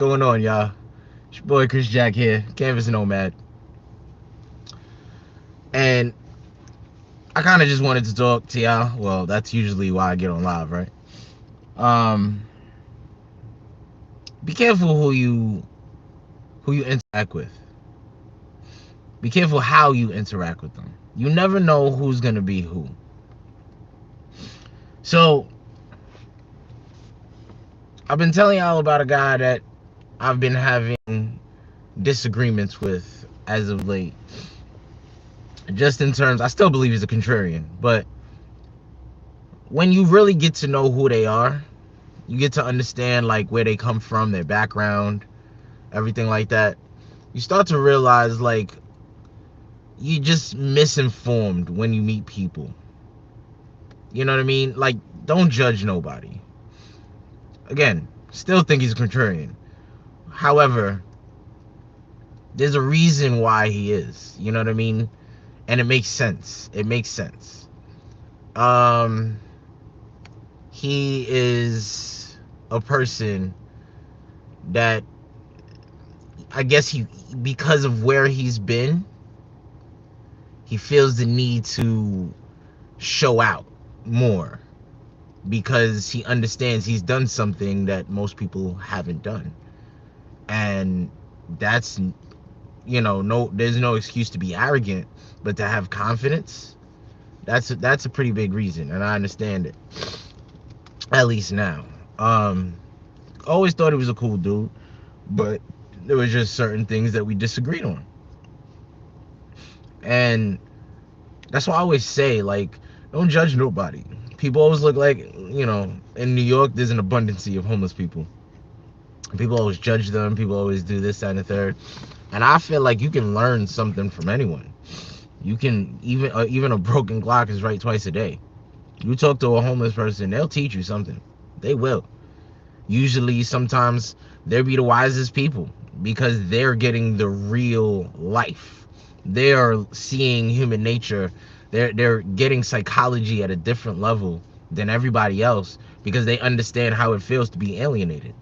Going on, y'all? It's your boy Chris Jack here, Canvas Nomad, and I kind of just wanted to talk to y'all. Well, that's usually why I get on live, right? Um, be careful who you interact with. Be careful how you interact with them. You never know who's gonna be who. So I've been telling y'all about a guy that I've been having disagreements with as of late. Just in terms, I still believe he's a contrarian, but when you really get to know who they are, you get to understand like where they come from, their background, everything like that. You start to realize like you just misinformed when you meet people. You know what I mean? Like, don't judge nobody. Again, still think he's a contrarian. However, there's a reason why he is. You know what I mean? And it makes sense. It makes sense. Um, he is a person that I guess because of where he's been, he feels the need to show out more because he understands he's done something that most people haven't done. And that's, no, there's no excuse to be arrogant, but to have confidence, that's a pretty big reason, and I understand it, at least now. um Always thought he was a cool dude, but there was just certain things that we disagreed on. And that's why I always say, like, don't judge nobody. People always look like, in New York, there's an abundance of homeless people. People always judge them. People always do this, that, and the third. And I feel like you can learn something from anyone. You can even a broken clock is right twice a day. You talk to a homeless person, they'll teach you something. They will. Usually, sometimes they'll be the wisest people because they're getting the real life. They are seeing human nature. They're getting psychology at a different level than everybody else because they understand how it feels to be alienated.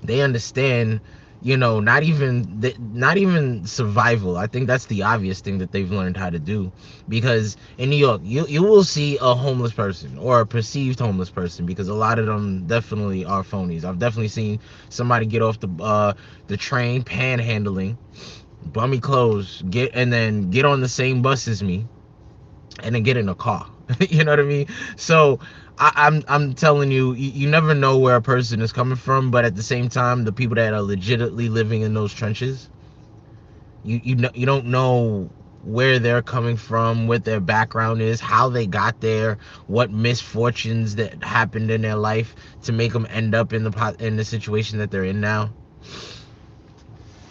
They understand, not even survival. I think that's the obvious thing that they've learned how to do, because in New York, you will see a homeless person or a perceived homeless person, because a lot of them definitely are phonies. I've definitely seen somebody get off the train panhandling, bummy clothes, get on the same bus as me, and then get in a car. You know what I mean? So I'm telling you, you never know where a person is coming from, but at the same time, the people that are legitimately living in those trenches, you don't know where they're coming from, what their background is, how they got there, what misfortunes that happened in their life to make them end up in the situation that they're in now.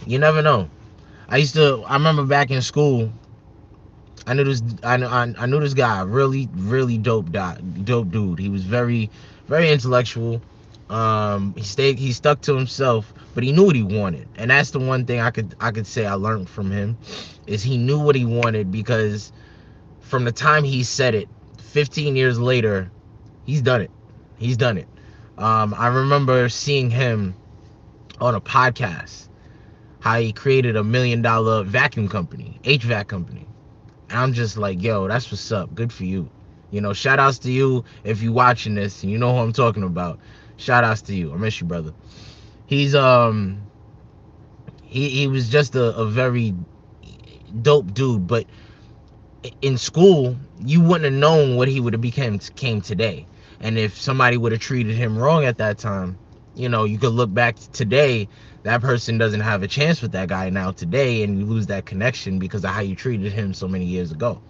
You never know. I remember back in school, I knew this guy, really really dope dude. He was very very intellectual. He stuck to himself, but he knew what he wanted, and that's the one thing I could say I learned from him, is he knew what he wanted, because from the time he said it, 15 years later, he's done it. He's done it. I remember seeing him on a podcast, how he created $1 million vacuum company, HVAC company. I'm just like, yo, that's what's up. Good for you. Shout outs to you if you watching this and you know who I'm talking about. Shout outs to you. I miss you, brother. He's he was just a very dope dude, but in school, you wouldn't have known what he would have came today. And if somebody would have treated him wrong at that time, you could look back today, that person doesn't have a chance with that guy now today, and you lose that connection because of how you treated him so many years ago.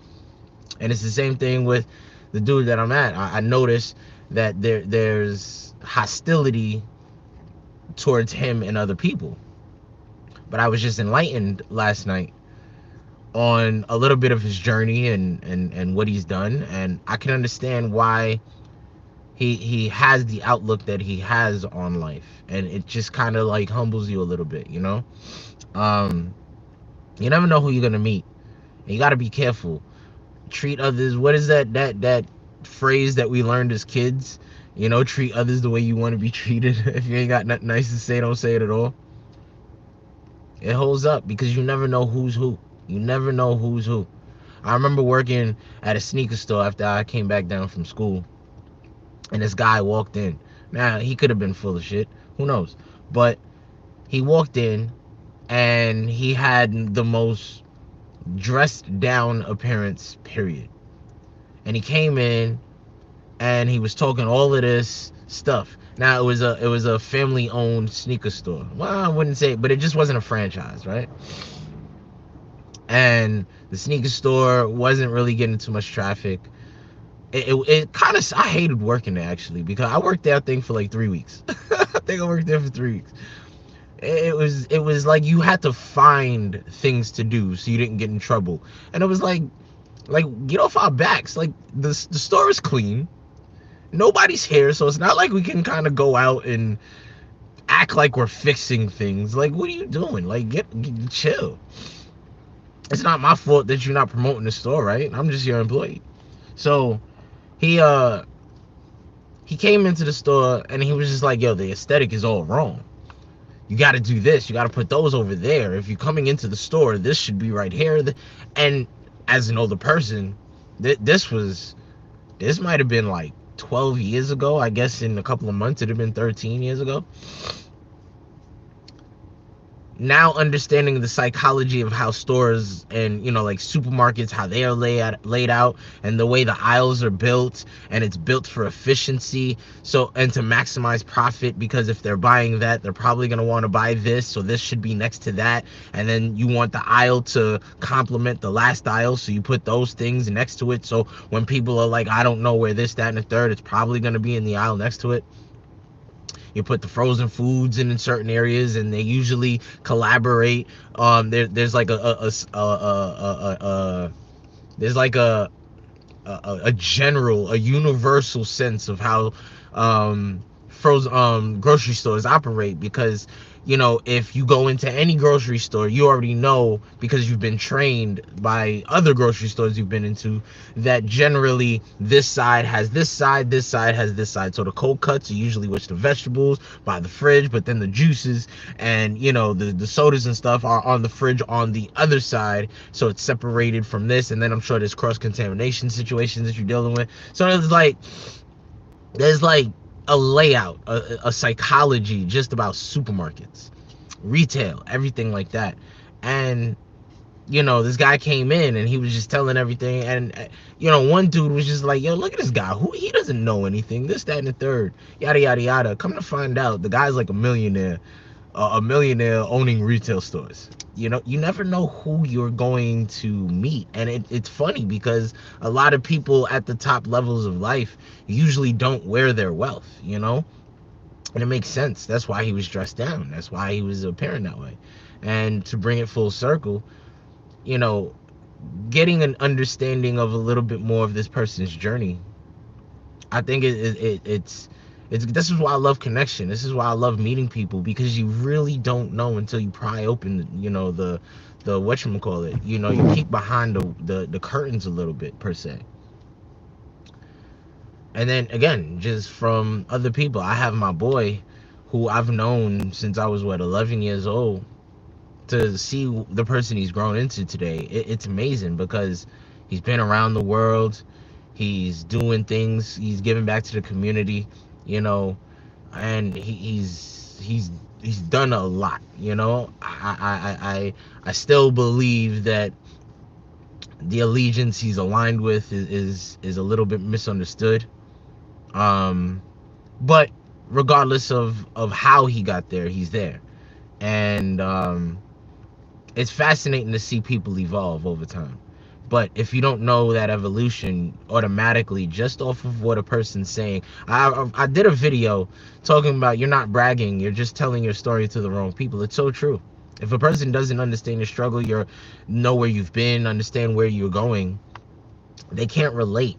And it's the same thing with the dude that I'm at. I noticed that there's hostility towards him and other people. But I was just enlightened last night on a little bit of his journey and what he's done, and I can understand why he has the outlook that he has on life, and it just kind of like humbles you a little bit. um you never know who you're gonna meet, and you got to be careful. Treat others, what is that phrase that we learned as kids? You know, treat others the way you want to be treated. If you ain't got nothing nice to say, don't say it at all. It holds up because you never know who's who. You never know who's who. I remember working at a sneaker store after I came back down from school, and this guy walked in. Now, he could have been full of shit. Who knows? But he walked in, and he had the most dressed down appearance, period. And he came in, and he was talking all of this stuff. Now, it was a family owned sneaker store. Well, I wouldn't say, but it just wasn't a franchise, right? And the sneaker store wasn't really getting too much traffic. It kind of, I hated working there actually, because I worked there I think for like 3 weeks. I think I worked there for 3 weeks. It was like you had to find things to do so you didn't get in trouble. And it was like get off our backs. Like the store is clean, nobody's here, so it's not like we can kind of go out and act like we're fixing things. Like, what are you doing? Like, get chill. It's not my fault that you're not promoting the store, right? I'm just your employee. So he he came into the store and he was just like, yo, the aesthetic is all wrong. You got to do this. You got to put those over there. If you're coming into the store, this should be right here. And as an older person, this might have been like 12 years ago. I guess in a couple of months it'd have been 13 years ago. Now understanding the psychology of how stores and, you know, like supermarkets, how they are laid out, and the way the aisles are built, and it's built for efficiency, so, and to maximize profit, because if they're buying that, they're probably going to want to buy this, so this should be next to that. And then you want the aisle to complement the last aisle, so you put those things next to it, so when people are like, I don't know where this, that, and the third, it's probably going to be in the aisle next to it. You put the frozen foods in certain areas, and they usually collaborate. There's like there's like a general, a universal sense of how frozen grocery stores operate, because, you know, if you go into any grocery store, you already know, because you've been trained by other grocery stores you've been into, that generally this side has this side, this side has this side. So the cold cuts are usually with the vegetables by the fridge, but then the juices and, you know, the sodas and stuff are on the fridge on the other side, so it's separated from this. And then I'm sure there's cross-contamination situations that you're dealing with. So there's like a layout, a psychology just about supermarkets, retail, everything like that. And, you know, this guy came in and he was just telling everything. And, you know, one dude was just like, yo, look at this guy. He doesn't know anything. This, that, and the third. Yada, yada, yada. Come to find out, the guy's like a millionaire owning retail stores. You know, you never know who you're going to meet. And it's funny because a lot of people at the top levels of life usually don't wear their wealth, you know? And it makes sense. That's why he was dressed down. That's why he was appearing that way. And to bring it full circle, you know, getting an understanding of a little bit more of this person's journey, I think it's this is why I love connection. This is why I love meeting people, because you really don't know until you pry open, you know, the whatchamacallit, you know, you peek behind the curtains a little bit, per se. And then again, just from other people, I have my boy who I've known since I was 11 years old. To see the person he's grown into today, it's amazing, because he's been around the world, he's doing things, he's giving back to the community, you know, and he's done a lot, you know. I still believe that the allegiance he's aligned with is a little bit misunderstood. But regardless of how he got there, he's there. And it's fascinating to see people evolve over time. But if you don't know that evolution automatically, just off of what a person's saying, I did a video talking about, you're not bragging, you're just telling your story to the wrong people. It's so true. If a person doesn't understand your struggle, know where you've been, understand where you're going, they can't relate.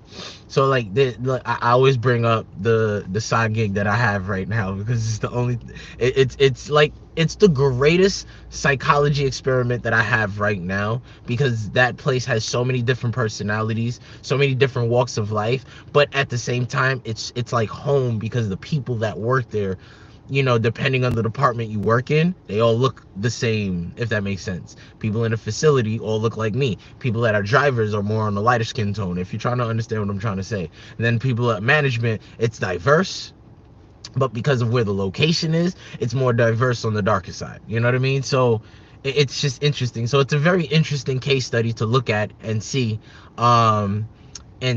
So like, I always bring up the side gig that I have right now, because it's the only, it's like, it's the greatest psychology experiment that I have right now, because that place has so many different personalities, so many different walks of life, but at the same time, it's like home, because the people that work there, depending on the department you work in, they all look the same, if that makes sense. People in a facility all look like me. People that are drivers are more on the lighter skin tone, if you're trying to understand what I'm trying to say. And then people at management, it's diverse, but because of where the location is, it's more diverse on the darker side. You know what I mean? So it's just interesting. So it's a very interesting case study to look at and see. And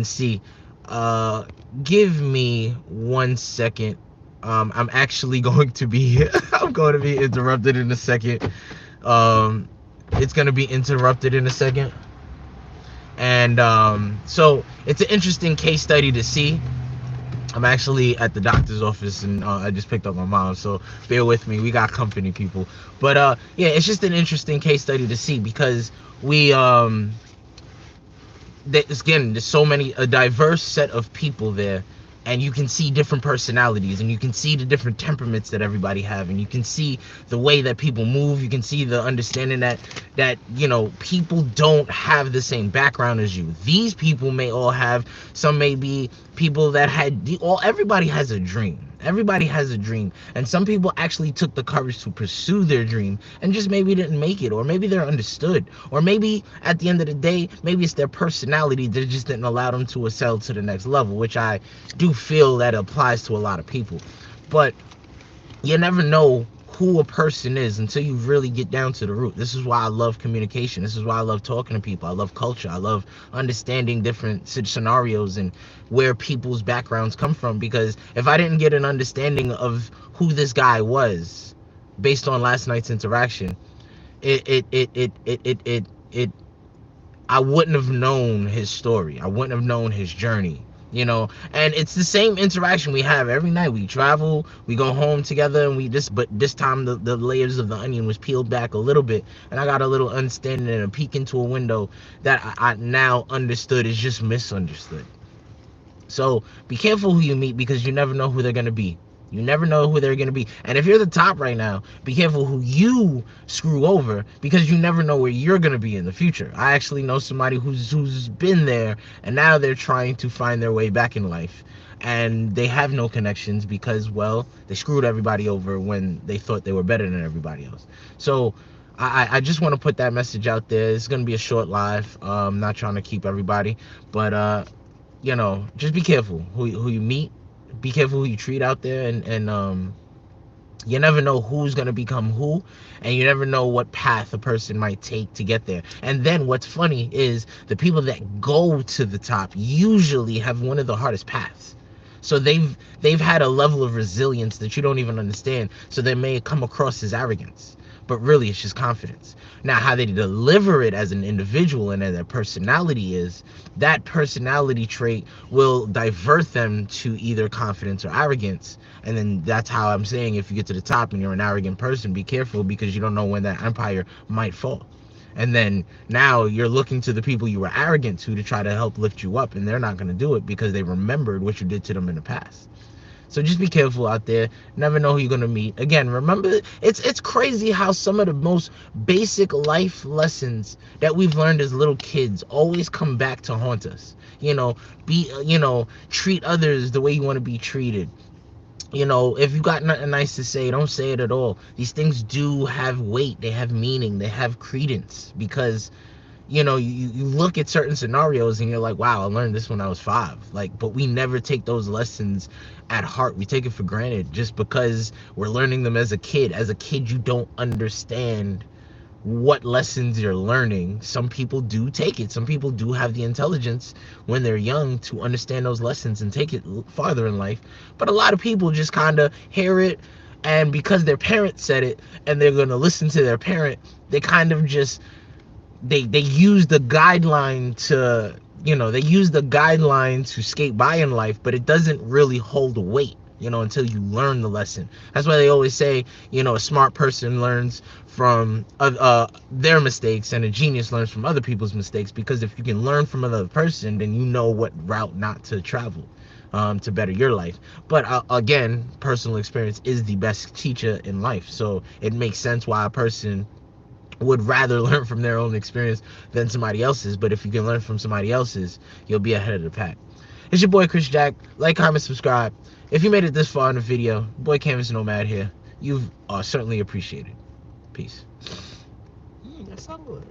see. Uh, Give me 1 second. I'm actually going to be I'm going to be interrupted in a second. Um, it's going to be interrupted in a second. And so it's an interesting case study to see. I'm actually at the doctor's office, and I just picked up my mom, so bear with me. We got company, people. But yeah, it's just an interesting case study to see, because we again, there's so many, a diverse set of people there, and you can see different personalities, and you can see the different temperaments that everybody have, and you can see the way that people move. You can see the understanding that people don't have the same background as you. These people may all have, some may be people that had everybody has a dream. Everybody has a dream, and some people actually took the courage to pursue their dream and just maybe didn't make it, or maybe they're understood, or maybe at the end of the day, maybe it's their personality that just didn't allow them to excel to the next level, which I do feel that applies to a lot of people. But you never know who a person is until you really get down to the root. This is why I love communication. This is why I love talking to people. I love culture. I love understanding different scenarios and where people's backgrounds come from, because if I didn't get an understanding of who this guy was based on last night's interaction, it I wouldn't have known his story. I wouldn't have known his journey. And it's the same interaction we have every night. We travel, we go home together, and but this time the layers of the onion was peeled back a little bit, and I got a little understanding and a peek into a window that I now understood is just misunderstood. So be careful who you meet, because you never know who they're going to be. You never know who they're going to be. And if you're the top right now, be careful who you screw over, because you never know where you're going to be in the future. I actually know somebody who's been there, and now they're trying to find their way back in life. And they have no connections because, well, they screwed everybody over when they thought they were better than everybody else. So I just want to put that message out there. It's going to be a short live. Not trying to keep everybody, but just be careful who you meet. Be careful who you treat out there, and you never know who's gonna become who, and you never know what path a person might take to get there. And then what's funny is the people that go to the top usually have one of the hardest paths. So they've had a level of resilience that you don't even understand. So they may come across as arrogance, but really it's just confidence. Now, how they deliver it as an individual and as their personality is, that personality trait will divert them to either confidence or arrogance. And then that's how I'm saying, if you get to the top and you're an arrogant person, be careful, because you don't know when that empire might fall. And then now you're looking to the people you were arrogant to try to help lift you up, and they're not going to do it because they remembered what you did to them in the past. So just be careful out there. Never know who you're gonna meet. Again, remember, it's crazy how some of the most basic life lessons that we've learned as little kids always come back to haunt us. Treat others the way you want to be treated. If you got nothing nice to say, don't say it at all. These things do have weight. They have meaning. They have credence, because you look at certain scenarios and you're like, wow, I learned this when I was 5. But we never take those lessons at heart. We take it for granted just because we're learning them as a kid. As a kid, you don't understand what lessons you're learning. Some people do take it. Some people do have the intelligence when they're young to understand those lessons and take it farther in life. But a lot of people just kind of hear it, and because their parent said it and they're going to listen to their parent, they kind of just they use the guideline to skate by in life, but it doesn't really hold weight. until you learn the lesson. That's why they always say, a smart person learns from their mistakes, and a genius learns from other people's mistakes, because if you can learn from another person, then you know what route not to travel to better your life. But again, personal experience is the best teacher in life, so it makes sense why a person would rather learn from their own experience than somebody else's. But if you can learn from somebody else's, you'll be ahead of the pack. It's your boy Chris Jack. Like, comment, subscribe. If you made it this far in the video, boy Canvas Nomad here. You are certainly appreciated. Peace. That's not good.